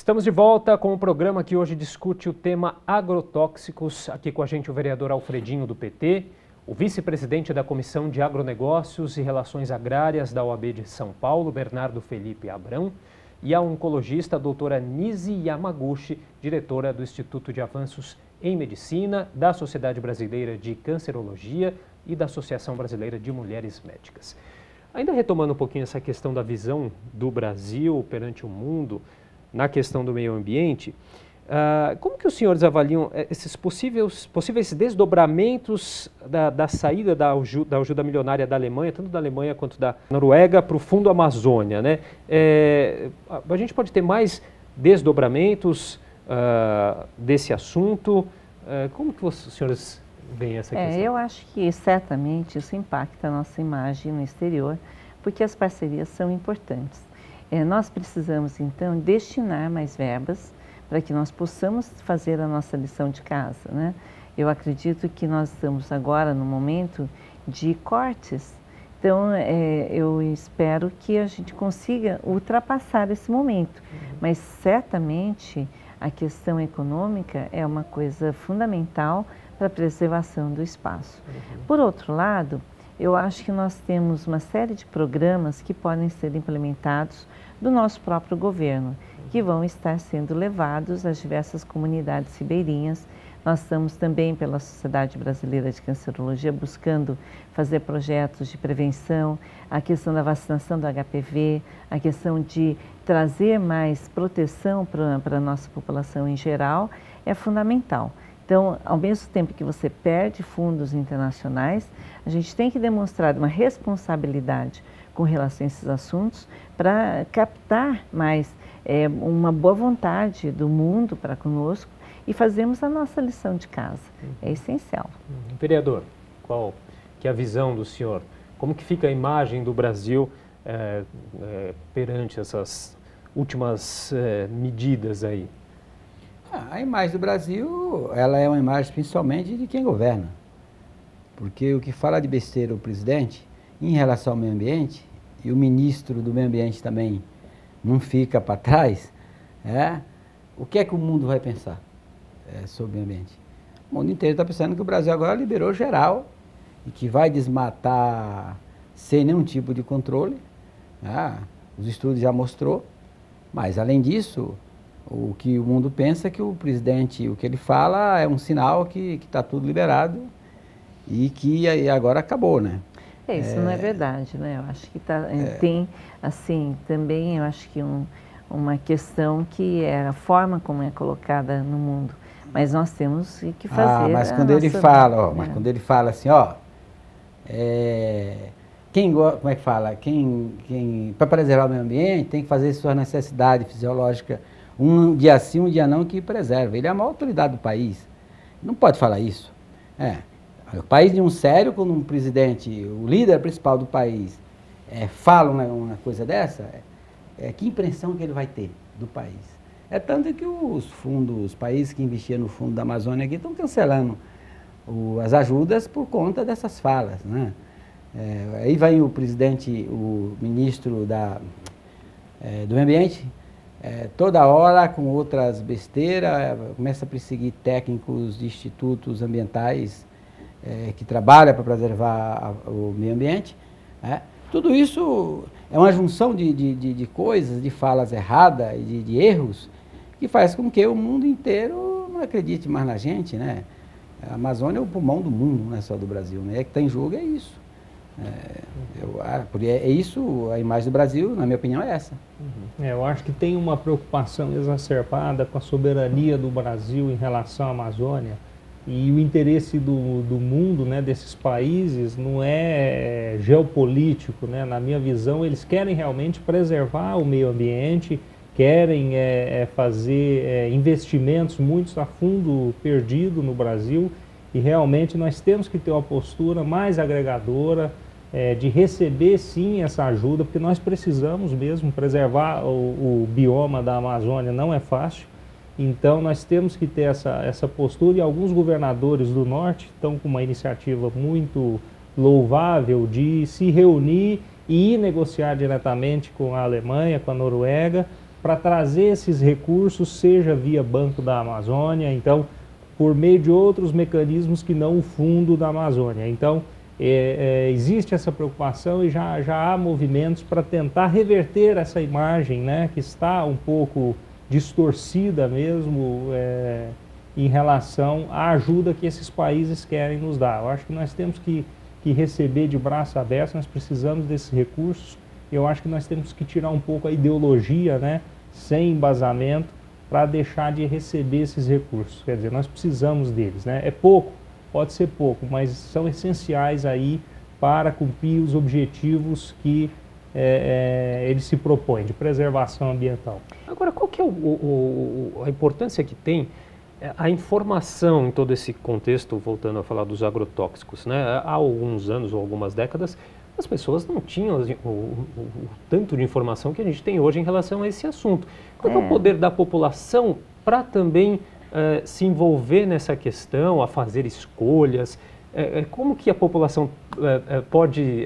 Estamos de volta com o programa que hoje discute o tema agrotóxicos. Aqui com a gente o vereador Alfredinho do PT, o vice-presidente da Comissão de Agronegócios e Relações Agrárias da OAB de São Paulo, Bernardo Felipe Abrão, e a oncologista a doutora Nise Yamaguchi, diretora do Instituto de Avanços em Medicina, da Sociedade Brasileira de Cancerologia e da Associação Brasileira de Mulheres Médicas. Ainda retomando um pouquinho essa questão da visão do Brasil perante o mundo, na questão do meio ambiente, como que os senhores avaliam esses possíveis desdobramentos da saída da ajuda milionária da Alemanha, tanto da Alemanha quanto da Noruega, para o Fundo Amazônia, né? A gente pode ter mais desdobramentos desse assunto? Como que os senhores veem essa questão? Eu acho que certamente isso impacta a nossa imagem no exterior, porque as parcerias são importantes. Nós precisamos, então, destinar mais verbas para que nós possamos fazer a nossa lição de casa, né? Eu acredito que nós estamos agora no momento de cortes, então eu espero que a gente consiga ultrapassar esse momento, mas certamente a questão econômica é uma coisa fundamental para a preservação do espaço. Por outro lado, eu acho que nós temos uma série de programas que podem ser implementados do nosso próprio governo, que vão estar sendo levados às diversas comunidades ribeirinhas. Nós estamos também, pela Sociedade Brasileira de Cancerologia, buscando fazer projetos de prevenção, a questão da vacinação do HPV, a questão de trazer mais proteção para a nossa população em geral, é fundamental. Então, ao mesmo tempo que você perde fundos internacionais, a gente tem que demonstrar uma responsabilidade com relação a esses assuntos para captar mais uma boa vontade do mundo para conosco e fazermos a nossa lição de casa. É essencial. Vereador, qual que é a visão do senhor? Como que fica a imagem do Brasil perante essas últimas medidas aí? A imagem do Brasil, ela é uma imagem principalmente de quem governa. Porque o que fala de besteira o presidente, em relação ao meio ambiente, e o ministro do meio ambiente também não fica para trás, o que é que o mundo vai pensar sobre o meio ambiente? O mundo inteiro está pensando que o Brasil agora liberou geral e que vai desmatar sem nenhum tipo de controle. Os estudos já mostrou, mas além disso, o que o mundo pensa é que o presidente, o que ele fala é um sinal que está tudo liberado e que agora acabou, né? Isso não é verdade, né? Eu acho que tem, assim, também eu acho que uma questão que é a forma como é colocada no mundo. Mas nós temos que fazer. Mas quando ele fala, mas quando ele fala assim, como é que fala? Quem para preservar o meio ambiente tem que fazer sua necessidade fisiológica um dia sim, um dia não, que preserva. Ele é a maior autoridade do país. Não pode falar isso. O país de um sério, quando um presidente, o líder principal do país, fala uma coisa dessa, que impressão que ele vai ter do país? É tanto que os países que investiam no fundo da Amazônia aqui estão cancelando as ajudas por conta dessas falas, né? Aí vai o presidente, o ministro do meio ambiente, toda hora com outras besteiras, começa a perseguir técnicos de institutos ambientais que trabalham para preservar o meio ambiente. Tudo isso é uma junção de coisas, de falas erradas e de erros, que faz com que o mundo inteiro não acredite mais na gente, né? A Amazônia é o pulmão do mundo, não é só do Brasil, né? O que está em jogo é isso. É isso, a imagem do Brasil, na minha opinião, é essa. Eu acho que tem uma preocupação exacerbada com a soberania do Brasil em relação à Amazônia, e o interesse do mundo, né, desses países, não é geopolítico, né? Na minha visão, eles querem realmente preservar o meio ambiente, querem fazer investimentos muito a fundo perdido no Brasil, e realmente nós temos que ter uma postura mais agregadora, de receber sim essa ajuda, porque nós precisamos mesmo preservar o bioma da Amazônia, não é fácil. Então nós temos que ter essa postura, e alguns governadores do norte estão com uma iniciativa muito louvável de se reunir e ir negociar diretamente com a Alemanha, com a Noruega, para trazer esses recursos, seja via Banco da Amazônia, então, por meio de outros mecanismos que não o Fundo da Amazônia. Então, existe essa preocupação e já há movimentos para tentar reverter essa imagem, né, que está um pouco distorcida mesmo em relação à ajuda que esses países querem nos dar. Eu acho que nós temos que receber de braço aberto, nós precisamos desses recursos. Eu acho que nós temos que tirar um pouco a ideologia, né, sem embasamento, para deixar de receber esses recursos. Quer dizer, nós precisamos deles, né? É pouco, pode ser pouco, mas são essenciais aí para cumprir os objetivos que ele se propõe, de preservação ambiental. Agora, qual que é a importância que tem a informação em todo esse contexto, voltando a falar dos agrotóxicos, né? Há alguns anos ou algumas décadas, as pessoas não tinham o tanto de informação que a gente tem hoje em relação a esse assunto. Qual é o poder da população para também se envolver nessa questão, a fazer escolhas? Como que a população pode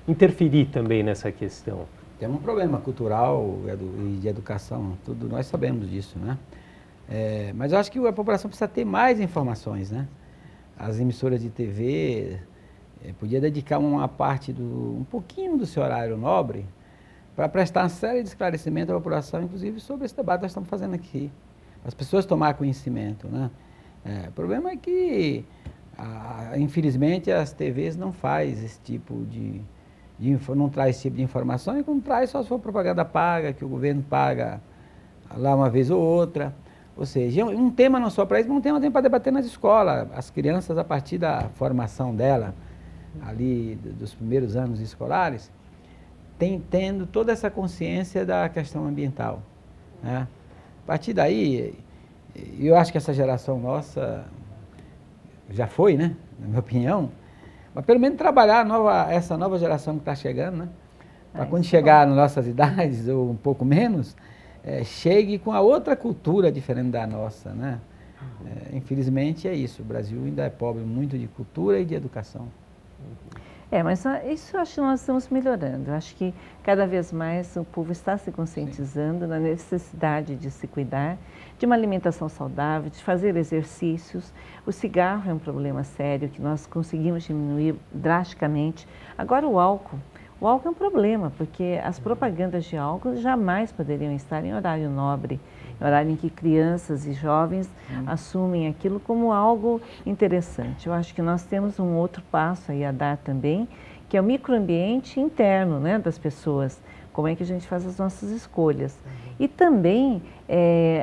interferir também nessa questão? Tem um problema cultural e de educação, tudo nós sabemos disso, né? Mas eu acho que a população precisa ter mais informações, né? As emissoras de TV podia dedicar uma parte, um pouquinho do seu horário nobre para prestar uma série de esclarecimentos à população, inclusive sobre esse debate que nós estamos fazendo aqui. As pessoas tomar conhecimento, né? O problema é que, infelizmente, as TVs não fazem esse tipo não traz esse tipo de informação, e quando traz só se for propaganda paga, que o governo paga lá uma vez ou outra. Ou seja, um tema não só para isso, mas um tema tem para debater nas escolas. As crianças, a partir da formação dela, ali dos primeiros anos escolares, tendo toda essa consciência da questão ambiental, né? A partir daí, eu acho que essa geração nossa já foi, né, na minha opinião, mas pelo menos trabalhar essa nova geração que está chegando, né, para quando chegar nas nossas idades, ou um pouco menos, chegue com a outra cultura diferente da nossa, né? Infelizmente é isso, o Brasil ainda é pobre muito de cultura e de educação. Mas isso eu acho que nós estamos melhorando. Eu acho que cada vez mais o povo está se conscientizando na necessidade de se cuidar, de uma alimentação saudável, de fazer exercícios. O cigarro é um problema sério que nós conseguimos diminuir drasticamente. Agora o álcool é um problema, porque as propagandas de álcool jamais poderiam estar em horário nobre, em horário em que crianças e jovens assumem aquilo como algo interessante. Eu acho que nós temos um outro passo aí a dar também, que é o microambiente interno, né, das pessoas. Como é que a gente faz as nossas escolhas. E também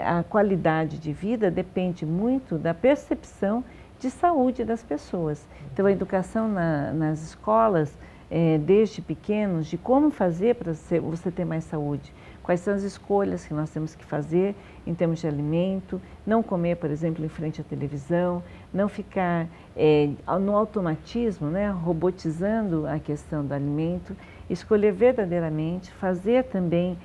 a qualidade de vida depende muito da percepção de saúde das pessoas. Então a educação nas escolas, desde pequenos, de como fazer para você ter mais saúde. Quais são as escolhas que nós temos que fazer em termos de alimento, não comer, por exemplo, em frente à televisão, não ficar no automatismo, né, robotizando a questão do alimento, escolher verdadeiramente, fazer também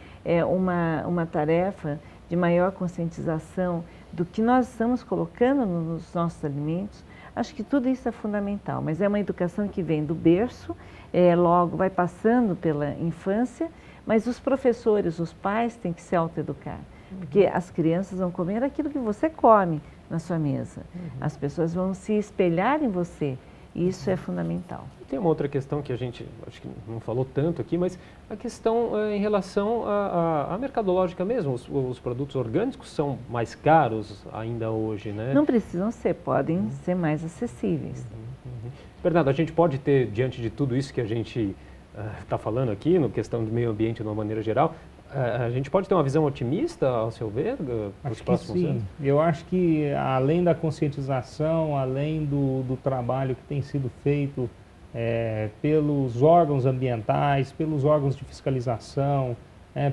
uma tarefa de maior conscientização do que nós estamos colocando nos nossos alimentos. Acho que tudo isso é fundamental, mas é uma educação que vem do berço, logo vai passando pela infância, mas os professores, os pais têm que se autoeducar, porque as crianças vão comer aquilo que você come na sua mesa. As pessoas vão se espelhar em você, e isso é fundamental. Tem uma outra questão que a gente, acho que não falou tanto aqui, mas a questão em relação à mercadológica mesmo. Os produtos orgânicos são mais caros ainda hoje, né? Não precisam ser, podem ser mais acessíveis. Bernardo, a gente pode ter, diante de tudo isso que a gente está falando aqui, no questão do meio ambiente de uma maneira geral, a gente pode ter uma visão otimista, ao seu ver, para os próximos anos? Eu acho que, além da conscientização, além do trabalho que tem sido feito pelos órgãos ambientais, pelos órgãos de fiscalização,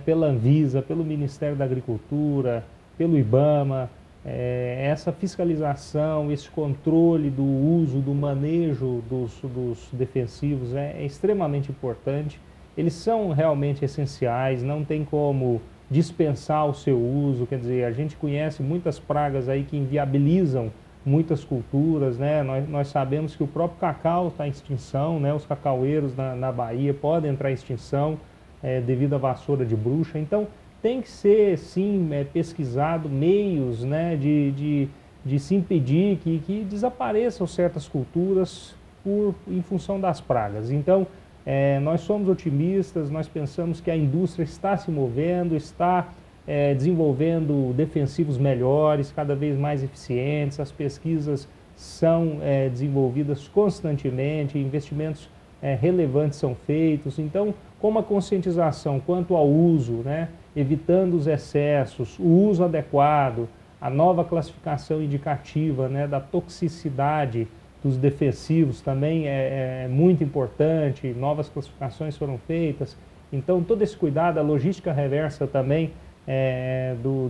pela Anvisa, pelo Ministério da Agricultura, pelo IBAMA, essa fiscalização, esse controle do uso, do manejo dos defensivos é extremamente importante. Eles são realmente essenciais, não tem como dispensar o seu uso. Quer dizer, a gente conhece muitas pragas aí que inviabilizam muitas culturas, né? Nós sabemos que o próprio cacau está em extinção, né? Os cacaueiros na Bahia podem entrar em extinção devido à vassoura de bruxa. Então, tem que ser, sim, pesquisado meios, né, de se impedir que desapareçam certas culturas em função das pragas. Então, nós somos otimistas, nós pensamos que a indústria está se movendo, está desenvolvendo defensivos melhores, cada vez mais eficientes, as pesquisas são desenvolvidas constantemente, investimentos relevantes são feitos. Então, com uma conscientização quanto ao uso, né, evitando os excessos, o uso adequado, a nova classificação indicativa, né, da toxicidade dos defensivos também é muito importante, novas classificações foram feitas. Então, todo esse cuidado, a logística reversa também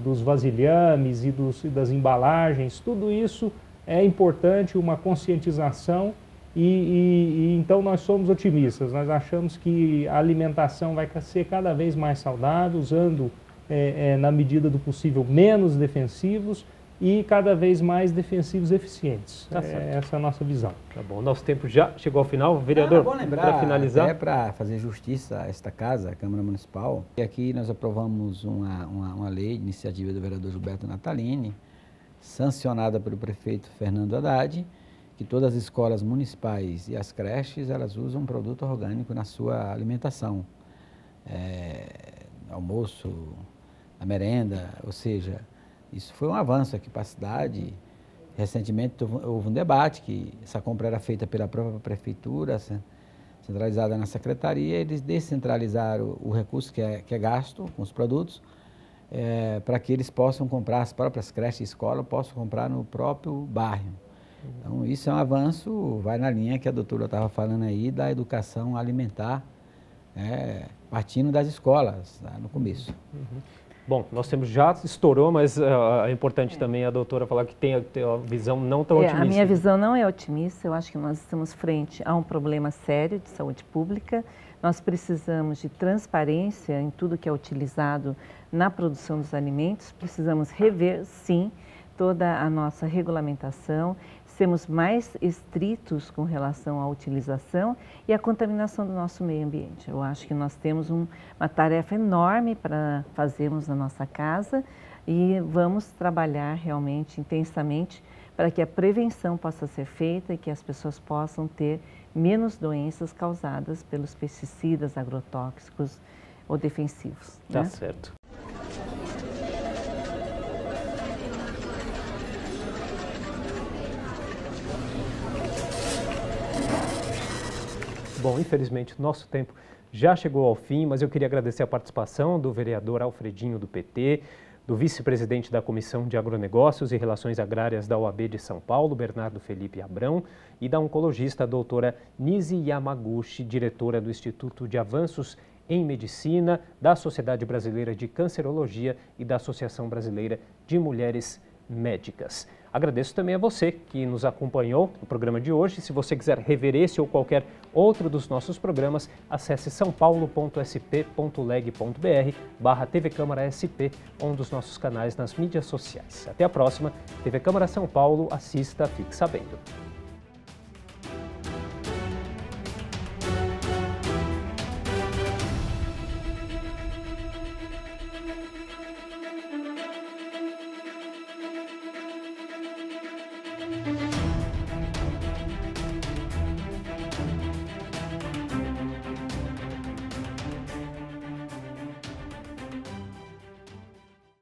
dos vasilhames e das embalagens, tudo isso é importante, uma conscientização e então nós somos otimistas, nós achamos que a alimentação vai ser cada vez mais saudável, usando na medida do possível menos defensivos e cada vez mais defensivos eficientes. Essa é a nossa visão. Tá bom, nosso tempo já chegou ao final. Vereador, para finalizar... para fazer justiça a esta casa, a Câmara Municipal, e aqui nós aprovamos uma lei, iniciativa do vereador Gilberto Natalini, sancionada pelo prefeito Fernando Haddad, que todas as escolas municipais e as creches, elas usam produto orgânico na sua alimentação. Almoço, a merenda, ou seja, isso foi um avanço aqui para a cidade. Recentemente houve um debate que essa compra era feita pela própria prefeitura, centralizada na secretaria, eles descentralizaram o recurso que é gasto com os produtos, para que eles possam comprar, as próprias creches e escolas possam comprar no próprio bairro. Então, isso é um avanço, vai na linha que a doutora estava falando aí, da educação alimentar, partindo das escolas, no começo. Bom, nosso tempo já estourou, mas é importante também a doutora falar que tem a visão não tão otimista. A minha visão não é otimista, eu acho que nós estamos frente a um problema sério de saúde pública. Nós precisamos de transparência em tudo que é utilizado na produção dos alimentos, precisamos rever, sim, toda a nossa regulamentação, sermos mais estritos com relação à utilização e à contaminação do nosso meio ambiente. Eu acho que nós temos uma tarefa enorme para fazermos na nossa casa e vamos trabalhar realmente intensamente para que a prevenção possa ser feita e que as pessoas possam ter menos doenças causadas pelos pesticidas, agrotóxicos ou defensivos. Tá certo. Bom, infelizmente, nosso tempo já chegou ao fim, mas eu queria agradecer a participação do vereador Alfredinho, do PT, do vice-presidente da Comissão de Agronegócios e Relações Agrárias da OAB de São Paulo, Bernardo Felipe Abrão, e da oncologista, a doutora Nise Yamaguchi, diretora do Instituto de Avanços em Medicina, da Sociedade Brasileira de Cancerologia e da Associação Brasileira de Mulheres Médicas. Agradeço também a você que nos acompanhou no programa de hoje. Se você quiser rever esse ou qualquer outro dos nossos programas, acesse saopaulo.sp.leg.br/TV Câmara SP, um dos nossos canais nas mídias sociais. Até a próxima. TV Câmara São Paulo, assista, fique sabendo.